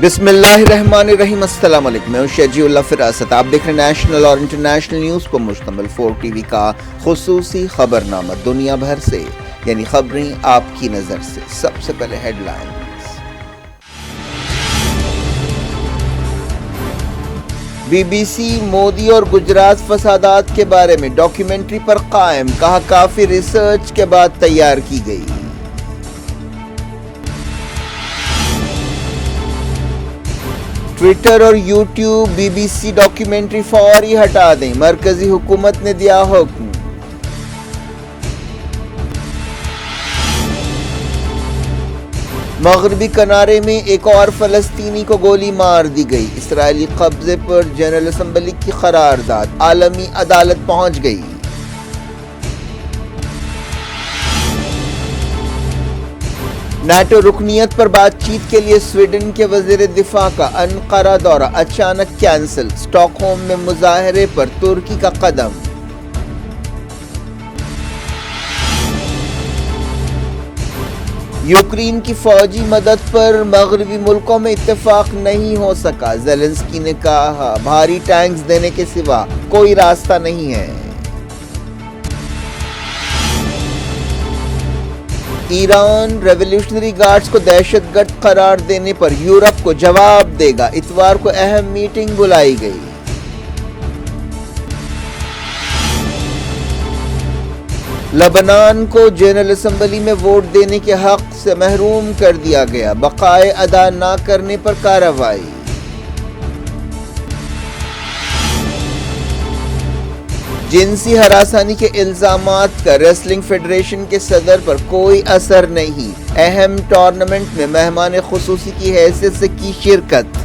بسم اللہ الرحمن الرحیم۔ السلام علیکم، میں ہوں شجیع اللہ فراست۔ آپ دیکھ رہے ہیں نیشنل اور انٹرنیشنل نیوز پر مشتمل 4 ٹی وی کا خصوصی خبرنامہ دنیا بھر سے، یعنی خبریں آپ کی نظر سے۔ سب سے پہلے headlines. B B C Modi اور گجرات فسادات کے بارے میں ڈاکیومنٹری پر قائم، کہا کافی ریسرچ کے بعد تیار کی گئی۔ ٹویٹر اور YouTube B B C documentary فوری ہٹا دیں، مرکزی حکومت نے دیا حکم۔ مغربی کنارے میں ایک اور فلسطینی کو گولی مار دی گئی، اسرائیلی قبضے پر جنرل اسمبلی کی قرارداد عالمی عدالت پہنچ گئی۔ نیٹو رکنیت پر بات چیت کے لیے سویڈن کے وزیر دفاع کا انقرہ دورہ اچانک کینسل، اسٹاک ہوم میں مظاہرے پر ترکی کا قدم۔ یوکرین کی فوجی مدد پر مغربی ملکوں میں اتفاق نہیں ہو سکا، زیلنسکی نے کہا بھاری ٹینکس دینے کے سوا کوئی راستہ نہیں ہے۔ ایران ریولیوشنری گارڈز کو دہشت گرد قرار دینے پر یورپ کو جواب دے گا، اتوار کو اہم میٹنگ بلائی گئی۔ لبنان کو جنرل اسمبلی میں ووٹ دینے کے حق سے محروم کر دیا گیا، بقائے ادا نہ کرنے پر کارروائی۔ جنسی ہراسانی کے الزامات کا ریسلنگ فیڈریشن کے صدر پر کوئی اثر نہیں، اہم ٹورنامنٹ میں مہمان خصوصی کی حیثیت سے کی شرکت۔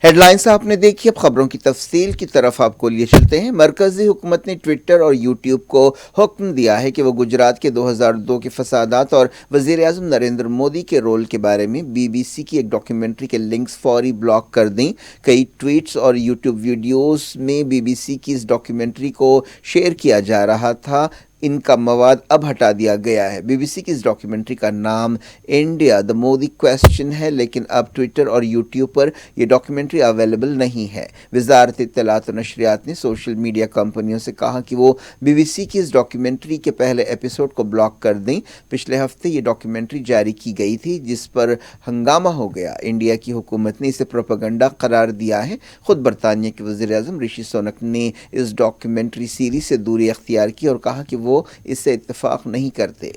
ہیڈ لائنز آپ نے دیکھی، اب خبروں کی تفصیل کی طرف آپ کو لیے چلتے ہیں۔ مرکزی حکومت نے ٹویٹر اور یوٹیوب کو حکم دیا ہے کہ وہ گجرات کے 2002 کے فسادات اور وزیر اعظم نریندر مودی کے رول کے بارے میں بی بی سی کی ایک ڈاکیومنٹری کے لنکس فوری بلاک کر دیں۔ کئی ٹویٹس اور یوٹیوب ویڈیوز میں بی بی سی کی اس ڈاکیومنٹری کو شیئر کیا جا رہا تھا، ان کا مواد اب ہٹا دیا گیا ہے۔ بی بی سی کی اس ڈاکیومنٹری کا نام انڈیا دی مودی کویسچن ہے، لیکن اب ٹویٹر اور یوٹیوب پر یہ ڈاکیومنٹری اویلیبل نہیں ہے۔ وزارت اطلاعات و نشریات نے سوشل میڈیا کمپنیوں سے کہا کہ وہ بی بی سی کی اس ڈاکیومنٹری کے پہلے ایپیسوڈ کو بلاک کر دیں۔ پچھلے ہفتے یہ ڈاکیومنٹری جاری کی گئی تھی، جس پر ہنگامہ ہو گیا۔ انڈیا کی حکومت نے اسے پروپیگنڈا قرار دیا ہے۔ خود برطانیہ کے وزیر اعظم رشی سونک نے اس ڈاکیومنٹری سیریز سے دوری اختیار کی اور کہا کہ وہ اس سے اتفاق نہیں کرتے۔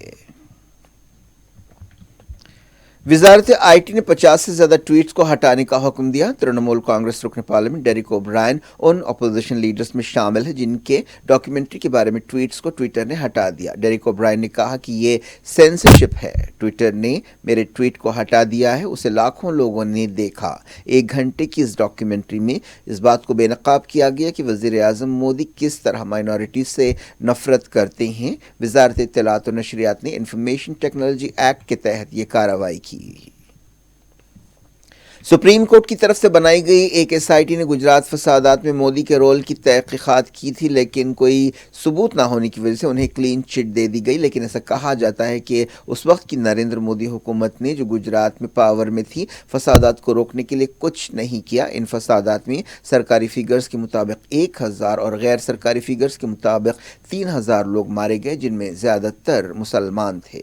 وزارت آئی ٹی نے 50 سے زیادہ ٹویٹس کو ہٹانے کا حکم دیا۔ ترنمول کانگریس رکن پارلیمنٹ ڈیریک او برائن ان اپوزیشن لیڈرز میں شامل ہے جن کے ڈاکیومنٹری کے بارے میں ٹویٹس کو ٹویٹر نے ہٹا دیا۔ ڈیریک او برائن نے کہا کہ یہ سینسرشپ ہے، ٹویٹر نے میرے ٹویٹ کو ہٹا دیا ہے، اسے لاکھوں لوگوں نے دیکھا۔ 1 گھنٹے کی اس ڈاکیومنٹری میں اس بات کو بے نقاب کیا گیا کہ وزیر اعظم مودی کس طرح مائنورٹیز سے نفرت کرتے ہیں۔ وزارت اطلاعات و نشریات نے انفارمیشن ٹیکنالوجی ایکٹ کے تحت یہ کارروائی کی۔ سپریم کورٹ کی طرف سے بنائی گئی ایک ایس آئی ٹی نے گجرات فسادات میں مودی کے رول کی تحقیقات کی تھی، لیکن کوئی ثبوت نہ ہونے کی وجہ سے انہیں کلین چٹ دے دی گئی۔ لیکن ایسا کہا جاتا ہے کہ اس وقت کی نریندر مودی حکومت نے، جو گجرات میں پاور میں تھی، فسادات کو روکنے کے لیے کچھ نہیں کیا۔ ان فسادات میں سرکاری فیگرز کے مطابق 1000 اور غیر سرکاری فیگرز کے مطابق 3000 لوگ مارے گئے، جن میں زیادہ تر مسلمان تھے۔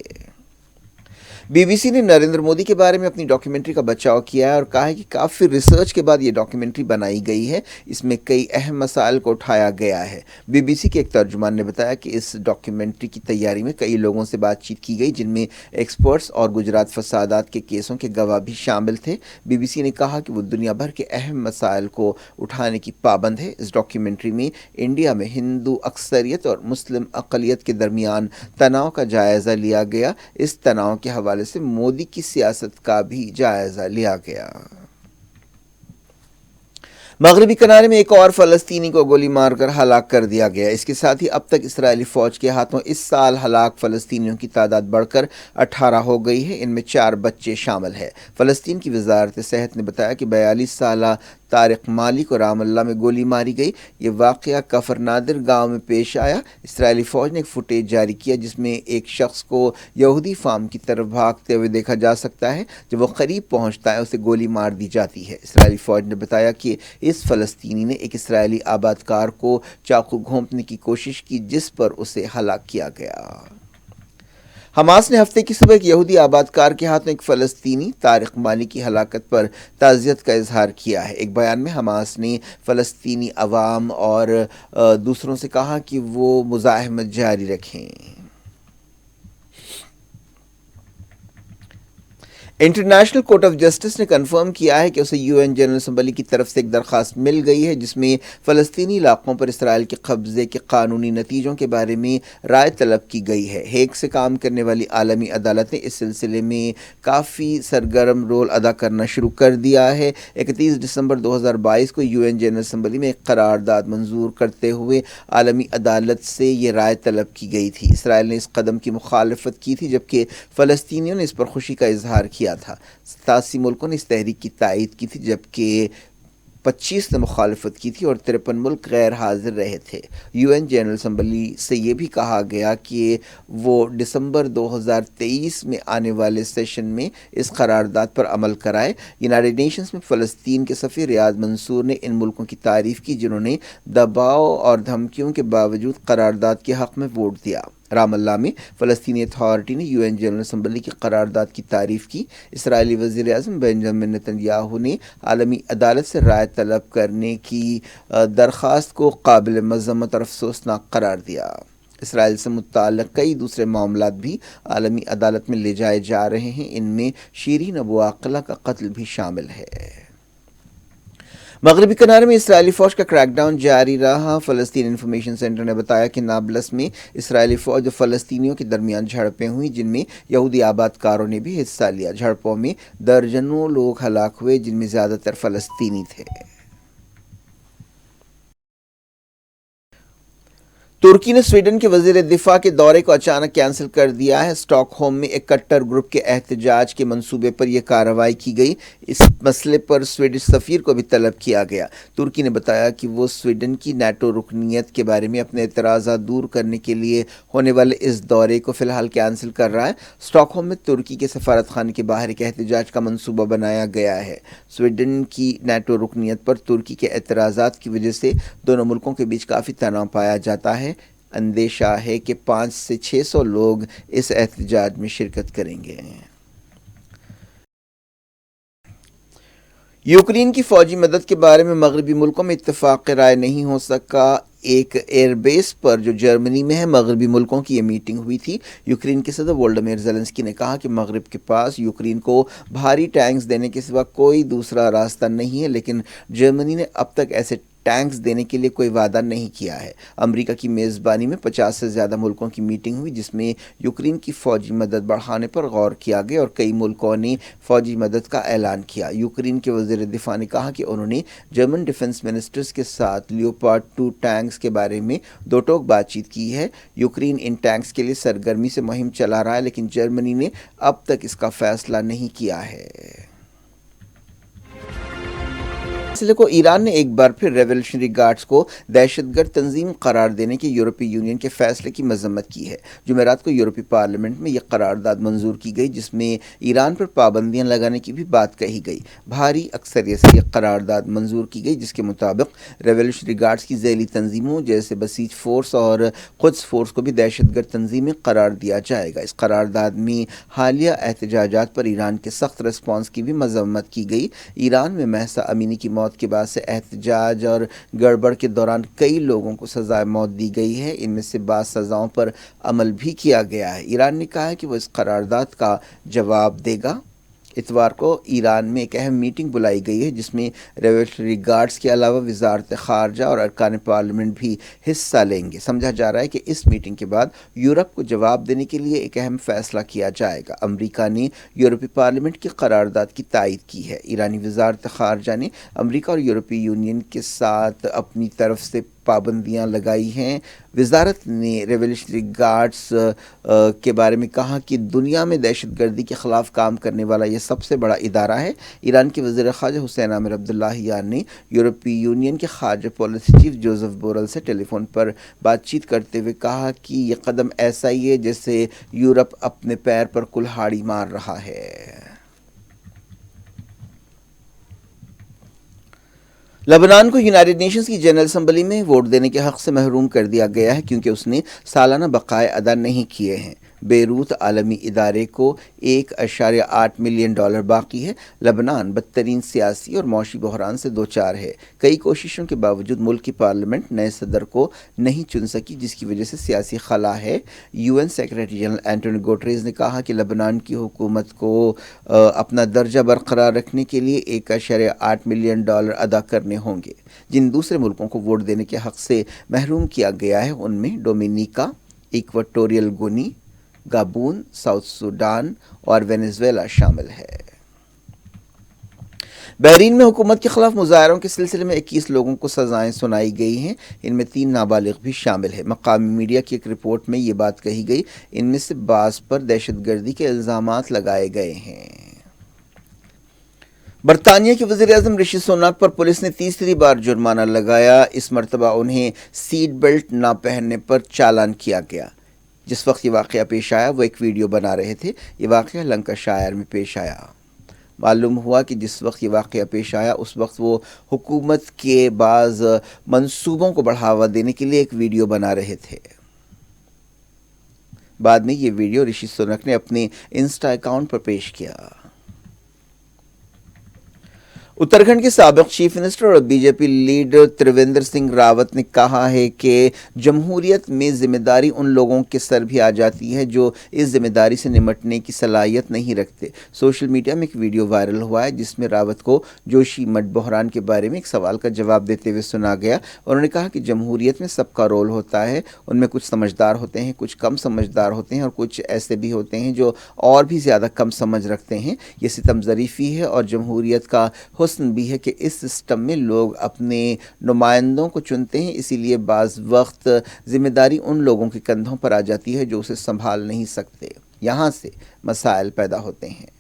بی بی سی نے نریندر مودی کے بارے میں اپنی ڈاکیومنٹری کا بچاؤ کیا ہے اور کہا ہے کہ کافی ریسرچ کے بعد یہ ڈاکیومنٹری بنائی گئی ہے، اس میں کئی اہم مسائل کو اٹھایا گیا ہے۔ بی بی سی کے ایک ترجمان نے بتایا کہ اس ڈاکیومنٹری کی تیاری میں کئی لوگوں سے بات چیت کی گئی، جن میں ایکسپرٹس اور گجرات فسادات کے کیسوں کے گواہ بھی شامل تھے۔ بی بی سی نے کہا کہ وہ دنیا بھر کے اہم مسائل کو اٹھانے کی پابند ہے۔ اس ڈاکیومنٹری میں انڈیا میں ہندو اکثریت اور مسلم اقلیت کے درمیان تناؤ کا جائزہ لیا گیا۔ اس تناؤ کے حوالے سے مودی کی سیاست کا بھی جائزہ لیا گیا۔ مغربی کنارے میں ایک اور فلسطینی کو گولی مار کر ہلاک کر دیا گیا۔ اس کے ساتھ ہی اب تک اسرائیلی فوج کے ہاتھوں اس سال ہلاک فلسطینیوں کی تعداد بڑھ کر 18 ہو گئی ہے، ان میں 4 بچے شامل ہیں۔ فلسطین کی وزارت صحت نے بتایا کہ 42 سالہ طارق مالک اور رام اللہ میں گولی ماری گئی۔ یہ واقعہ کفر نادر گاؤں میں پیش آیا۔ اسرائیلی فوج نے ایک فوٹیج جاری کیا جس میں ایک شخص کو یہودی فارم کی طرف بھاگتے ہوئے دیکھا جا سکتا ہے۔ جب وہ قریب پہنچتا ہے اسے گولی مار دی جاتی ہے۔ اسرائیلی فوج نے بتایا کہ اس فلسطینی نے ایک اسرائیلی آبادکار کو چاقو گھونپنے کی کوشش کی جس پر اسے ہلاک کیا گیا۔ حماس نے ہفتے کی صبح ایک یہودی آبادکار کے ہاتھوں ایک فلسطینی طارق مالک کی ہلاکت پر تعزیت کا اظہار کیا ہے۔ ایک بیان میں حماس نے فلسطینی عوام اور دوسروں سے کہا کہ وہ مزاحمت جاری رکھیں۔ انٹرنیشنل کورٹ آف جسٹس نے کنفرم کیا ہے کہ اسے یو این جنرل اسمبلی کی طرف سے ایک درخواست مل گئی ہے جس میں فلسطینی علاقوں پر اسرائیل کے قبضے کے قانونی نتیجوں کے بارے میں رائے طلب کی گئی ہے۔ ہیگ سے کام کرنے والی عالمی عدالت نے اس سلسلے میں کافی سرگرم رول ادا کرنا شروع کر دیا ہے۔ 31 دسمبر 2022 کو یو این جنرل اسمبلی میں ایک قرارداد منظور کرتے ہوئے عالمی عدالت سے یہ رائے طلب کی گئی تھی۔ اسرائیل نے اس قدم کی مخالفت کی تھی جبکہ فلسطینیوں نے اس پر خوشی کا اظہار کیا تھا۔ 87 ملکوں نے اس تحریک کی تائید کی تھی جبکہ 25 نے مخالفت کی تھی اور 53 ملک غیر حاضر رہے تھے۔ یو این جنرل اسمبلی سے یہ بھی کہا گیا کہ وہ دسمبر 2023 میں آنے والے سیشن میں اس قرارداد پر عمل کرائے۔ یونائیٹڈ نیشنز میں فلسطین کے سفیر ریاض منصور نے ان ملکوں کی تعریف کی جنہوں نے دباؤ اور دھمکیوں کے باوجود قرارداد کے حق میں ووٹ دیا۔ رام اللہ میں فلسطینی اتھارٹی نے یو این جنرل اسمبلی کی قرارداد کی تعریف کی۔ اسرائیلی وزیر اعظم بنجامن نتن یاہو نے عالمی عدالت سے رائے طلب کرنے کی درخواست کو قابل مذمت اور افسوسناک قرار دیا۔ اسرائیل سے متعلق کئی دوسرے معاملات بھی عالمی عدالت میں لے جائے جا رہے ہیں، ان میں شیرین ابو عاقلہ کا قتل بھی شامل ہے۔ مغربی کنارے میں اسرائیلی فوج کا کریک ڈاؤن جاری رہا۔ فلسطین انفارمیشن سینٹر نے بتایا کہ نابلس میں اسرائیلی فوج اور فلسطینیوں کے درمیان جھڑپیں ہوئیں جن میں یہودی آبادکاروں نے بھی حصہ لیا۔ جھڑپوں میں درجنوں لوگ ہلاک ہوئے جن میں زیادہ تر فلسطینی تھے۔ ترکی نے سویڈن کے وزیر دفاع کے دورے کو اچانک کینسل کر دیا ہے۔ اسٹاک ہوم میں ایک کٹر گروپ کے احتجاج کے منصوبے پر یہ کارروائی کی گئی۔ اس مسئلے پر سویڈش سفیر کو بھی طلب کیا گیا۔ ترکی نے بتایا کہ وہ سویڈن کی نیٹو رکنیت کے بارے میں اپنے اعتراضات دور کرنے کے لیے ہونے والے اس دورے کو فی الحال کینسل کر رہا ہے۔ اسٹاک ہوم میں ترکی کے سفارت خانے کے باہر ایک احتجاج کا منصوبہ بنایا گیا ہے۔ سویڈن کی نیٹو رکنیت پر ترکی کے اعتراضات کی وجہ سے دونوں ملکوں کے بیچ کافی تناؤ پایا جاتا ہے۔ اندیشہ ہے کہ 500 سے 600 لوگ اس احتجاج میں شرکت کریں گے۔ یوکرین کی فوجی مدد کے بارے میں مغربی ملکوں میں اتفاق رائے نہیں ہو سکا۔ ایک ایئر بیس پر جو جرمنی میں ہے مغربی ملکوں کی یہ میٹنگ ہوئی تھی۔ یوکرین کے صدر وولڈیمیر زیلنسکی نے کہا کہ مغرب کے پاس یوکرین کو بھاری ٹینکس دینے کے سوا کوئی دوسرا راستہ نہیں ہے، لیکن جرمنی نے اب تک ایسے ٹینکس دینے کے لیے کوئی وعدہ نہیں کیا ہے۔ امریکہ کی میزبانی میں 50 سے زیادہ ملکوں کی میٹنگ ہوئی جس میں یوکرین کی فوجی مدد بڑھانے پر غور کیا گیا اور کئی ملکوں نے فوجی مدد کا اعلان کیا۔ یوکرین کے وزیر دفاع نے کہا کہ انہوں نے جرمن ڈیفنس منسٹرز کے ساتھ لیوپارڈ 2 ٹینکس کے بارے میں دو ٹوک بات چیت کی ہے۔ یوکرین ان ٹینکس کے لیے سرگرمی سے مہم چلا رہا ہے لیکن جرمنی نے اب تک اس کا فیصلہ نہیں کیا ہے۔ مسئلے کو ایران نے ایک بار پھر ریولیوشنری گارڈز کو دہشت گرد تنظیم قرار دینے کے یورپی یونین کے فیصلے کی مذمت کی ہے۔ جمعرات کو یورپی پارلیمنٹ میں یہ قرارداد منظور کی گئی جس میں ایران پر پابندیاں لگانے کی بھی بات کہی گئی۔ بھاری اکثریت سے یہ قرارداد منظور کی گئی جس کے مطابق ریولیوشنری گارڈز کی ذیلی تنظیموں جیسے بسیج فورس اور قدس فورس کو بھی دہشت گرد تنظیمیں قرار دیا جائے گا۔ اس قرارداد میں حالیہ احتجاجات پر ایران کے سخت رسپانس کی بھی مذمت کی گئی۔ ایران میں مہسا امینی کی موت کے بعد سے احتجاج اور گڑبڑ کے دوران کئی لوگوں کو سزائے موت دی گئی ہے، ان میں سے بعض سزاؤں پر عمل بھی کیا گیا ہے۔ ایران نے کہا ہے کہ وہ اس قرارداد کا جواب دے گا۔ اتوار کو ایران میں ایک اہم میٹنگ بلائی گئی ہے جس میں ریولیوشنری گارڈز کے علاوہ وزارت خارجہ اور ارکان پارلیمنٹ بھی حصہ لیں گے۔ سمجھا جا رہا ہے کہ اس میٹنگ کے بعد یورپ کو جواب دینے کے لیے ایک اہم فیصلہ کیا جائے گا۔ امریکہ نے یورپی پارلیمنٹ کی قرارداد کی تائید کی ہے۔ ایرانی وزارت خارجہ نے امریکہ اور یورپی یونین کے ساتھ اپنی طرف سے پابندیاں لگائی ہیں۔ وزارت نے ریولیوشنری گارڈز کے بارے میں کہا کہ دنیا میں دہشت گردی کے خلاف کام کرنے والا یہ سب سے بڑا ادارہ ہے۔ ایران کے وزیر خارجہ حسین عامر عبداللہیان نے یورپی یونین کے خارجہ پالیسی چیف جوزف بورل سے ٹیلی فون پر بات چیت کرتے ہوئے کہا کہ یہ قدم ایسا ہی ہے جیسے یورپ اپنے پیر پر کلہاڑی مار رہا ہے۔ لبنان کو یونائیٹڈ نیشنز کی جنرل اسمبلی میں ووٹ دینے کے حق سے محروم کر دیا گیا ہے کیونکہ اس نے سالانہ بقائے ادا نہیں کیے ہیں۔ بیروت عالمی ادارے کو $1.8 ملین باقی ہے۔ لبنان بدترین سیاسی اور معاشی بحران سے دوچار ہے۔ کئی کوششوں کے باوجود ملک کی پارلیمنٹ نئے صدر کو نہیں چن سکی جس کی وجہ سے سیاسی خلا ہے۔ UN سیکریٹری جنرل اینٹونیو گوٹریز نے کہا کہ لبنان کی حکومت کو اپنا درجہ برقرار رکھنے کے لیے $1.8 ملین ادا کرنے ہوں گے۔ جن دوسرے ملکوں کو ووٹ دینے کے حق سے محروم کیا گیا ہے ان میں ڈومینیکا، ایکواٹوریل گنی، گابون، ساؤتھ سوڈان اور وینیزویلا شامل ہے۔ بحرین میں حکومت کے خلاف مظاہروں کے سلسلے میں 21 لوگوں کو سزائیں سنائی گئی ہیں، ان میں 3 نابالغ بھی شامل ہیں۔ مقامی میڈیا کی ایک رپورٹ میں یہ بات کہی گئی، ان میں سے بعض پر دہشت گردی کے الزامات لگائے گئے ہیں۔ برطانیہ کے وزیر اعظم رشی سوناک پر پولیس نے تیسری بار جرمانہ لگایا۔ اس مرتبہ انہیں سیٹ بیلٹ نہ پہننے پر چالان کیا گیا۔ جس وقت یہ واقعہ پیش آیا وہ ایک ویڈیو بنا رہے تھے۔ یہ واقعہ لنکاشائر میں پیش آیا۔ معلوم ہوا کہ جس وقت یہ واقعہ پیش آیا اس وقت وہ حکومت کے بعض منصوبوں کو بڑھاوا دینے کے لیے ایک ویڈیو بنا رہے تھے۔ بعد میں یہ ویڈیو رشی سوناک نے اپنے انسٹا اکاؤنٹ پر پیش کیا۔ اتراکھنڈ کے سابق چیف منسٹر اور B J P leader Trivendra Singh Rawat نے کہا ہے کہ جمہوریت میں ذمہ داری ان لوگوں کے سر بھی آ جاتی ہے جو اس ذمہ داری سے نمٹنے کی صلاحیت نہیں رکھتے۔ سوشل میڈیا میں ایک ویڈیو وائرل ہوا ہے جس میں راوت کو جوشی مٹھ بحران کے بارے میں ایک سوال کا جواب دیتے ہوئے سنا گیا۔ انہوں نے کہا کہ جمہوریت میں سب کا رول ہوتا ہے، ان میں کچھ سمجھدار ہوتے ہیں، کچھ کم سمجھدار ہوتے ہیں اور کچھ ایسے بھی ہوتے ہیں جو اور بھی زیادہ کم سمجھ رکھتے ہیں۔ یہ ستم ظریفی ہے اور جمہوریت کا حسن بھی ہے کہ اس سسٹم میں لوگ اپنے نمائندوں کو چنتے ہیں، اسی لیے بعض وقت ذمہ داری ان لوگوں کے کندھوں پر آ جاتی ہے جو اسے سنبھال نہیں سکتے۔ یہاں سے مسائل پیدا ہوتے ہیں۔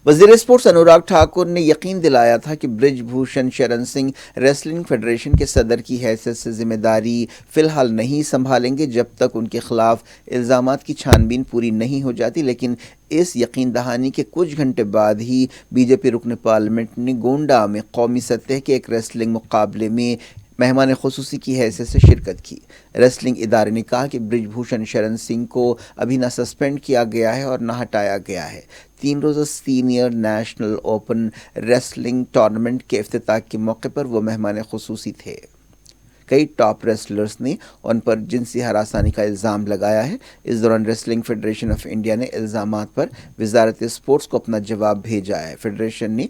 وزیر اسپورٹس انوراگ ٹھاکر نے یقین دلایا تھا کہ برج بھوشن شرن سنگھ ریسلنگ فیڈریشن کے صدر کی حیثیت سے ذمہ داری فی الحال نہیں سنبھالیں گے جب تک ان کے خلاف الزامات کی چھان بین پوری نہیں ہو جاتی، لیکن اس یقین دہانی کے کچھ گھنٹے بعد ہی بی جے پی رکن پارلیمنٹ نے گونڈا میں قومی سطح کے ایک ریسلنگ مقابلے میں مہمان خصوصی کی حیثیت سے شرکت کی۔ ریسلنگ ادارے نے کہا کہ برج بھوشن شرن سنگھ کو ابھی نہ سسپینڈ کیا گیا ہے اور نہ ہٹایا گیا ہے۔ 3 روزہ senior national open wrestling tournament کے افتتاح کے موقع پر وہ مہمان خصوصی تھے۔ کئی ٹاپ ریسلرز نے ان پر جنسی ہراسانی کا الزام لگایا ہے۔ اس دوران ریسلنگ فیڈریشن آف انڈیا نے الزامات پر وزارت اسپورٹس کو اپنا جواب بھیجا ہے۔ فیڈریشن نے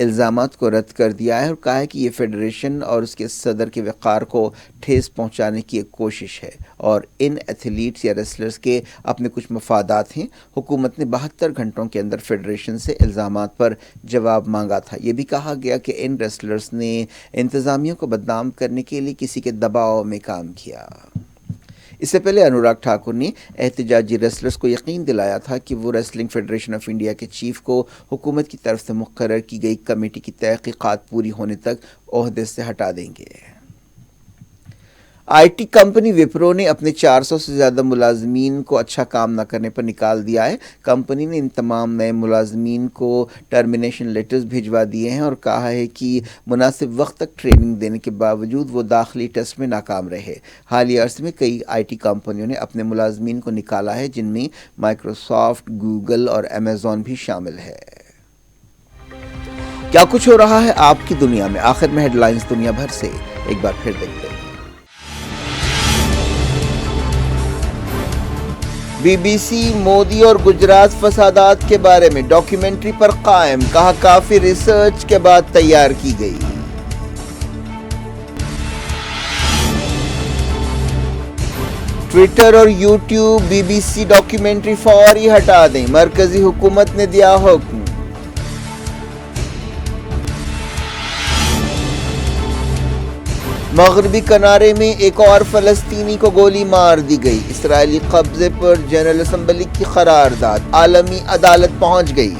الزامات کو رد کر دیا ہے اور کہا ہے کہ یہ فیڈریشن اور اس کے صدر کے وقار کو ٹھیس پہنچانے کی ایک کوشش ہے اور ان ایتھلیٹس یا ریسلرز کے اپنے کچھ مفادات ہیں۔ حکومت نے 72 گھنٹوں کے اندر فیڈریشن سے الزامات پر جواب مانگا تھا۔ یہ بھی کہا گیا کہ ان ریسلرز نے انتظامیہ کو بدنام کرنے کے لیے کسی کے دباؤ میں کام کیا۔ اس سے پہلے انوراگ ٹھاکر نے احتجاجی ریسلرز کو یقین دلایا تھا کہ وہ ریسلنگ فیڈریشن آف انڈیا کے چیف کو حکومت کی طرف سے مقرر کی گئی کمیٹی کی تحقیقات پوری ہونے تک عہدے سے ہٹا دیں گے۔ آئی ٹی کمپنی وپرو نے اپنے 400 سے زیادہ ملازمین کو اچھا کام نہ کرنے پر نکال دیا ہے۔ کمپنی نے ان تمام نئے ملازمین کو ٹرمینیشن لیٹرز بھجوا دیے ہیں اور کہا ہے کہ مناسب وقت تک ٹریننگ دینے کے باوجود وہ داخلی ٹیسٹ میں ناکام رہے۔ حالیہ عرصے میں کئی آئی ٹی کمپنیوں نے اپنے ملازمین کو نکالا ہے جن میں مائیکروسافٹ، گوگل اور امیزون بھی شامل ہے۔ کیا کچھ ہو رہا ہے آپ کی دنیا میں؟ آخر میں ہیڈ لائنز دنیا بھر سے ایک بار پھر دیکھتے ہیں۔ بی بی سی مودی اور گجرات فسادات کے بارے میں ڈاکیومنٹری پر قائم، کہا کافی ریسرچ کے بعد تیار کی گئی۔ ٹویٹر اور YouTube B B C documentary فوری ہٹا دیں، مرکزی حکومت نے دیا حکم۔ مغربی کنارے میں ایک اور فلسطینی کو گولی مار دی گئی، اسرائیلی قبضے پر جنرل اسمبلی کی قرارداد، عالمی عدالت پہنچ گئی۔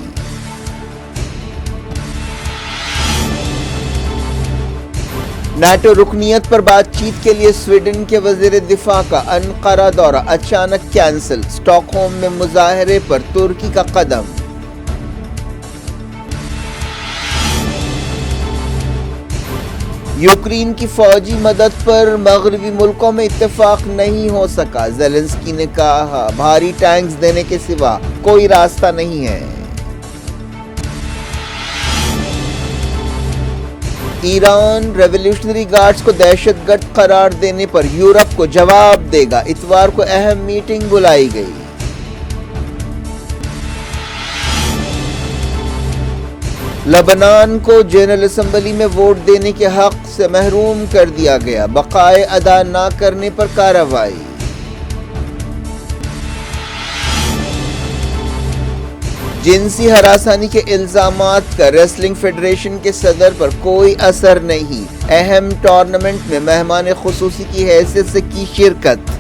نیٹو رکنیت پر بات چیت کے لیے سویڈن کے وزیر دفاع کا انقرہ دورہ اچانک کینسل، اسٹاک ہوم میں مظاہرے پر ترکی کا قدم۔ یوکرین کی فوجی مدد پر مغربی ملکوں میں اتفاق نہیں ہو سکا، زیلنسکی نے کہا بھاری ٹینکس دینے کے سوا کوئی راستہ نہیں ہے۔ ایران ریولیوشنری گارڈز کو دہشت گرد قرار دینے پر یورپ کو جواب دے گا، اتوار کو اہم میٹنگ بلائی گئی۔ لبنان کو جنرل اسمبلی میں ووٹ دینے کے حق سے محروم کر دیا گیا، بقائے ادا نہ کرنے پر کارروائی۔ جنسی ہراسانی کے الزامات کا ریسلنگ فیڈریشن کے صدر پر کوئی اثر نہیں، اہم ٹورنامنٹ میں مہمان خصوصی کی حیثیت سے کی شرکت۔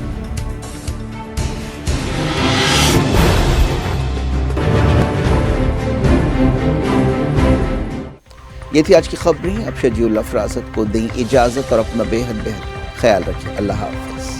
یہ تھی آج کی خبریں، اب شجیع اللہ فراست کو دیں اجازت اور اپنا بے حد خیال رکھیں۔ اللہ حافظ۔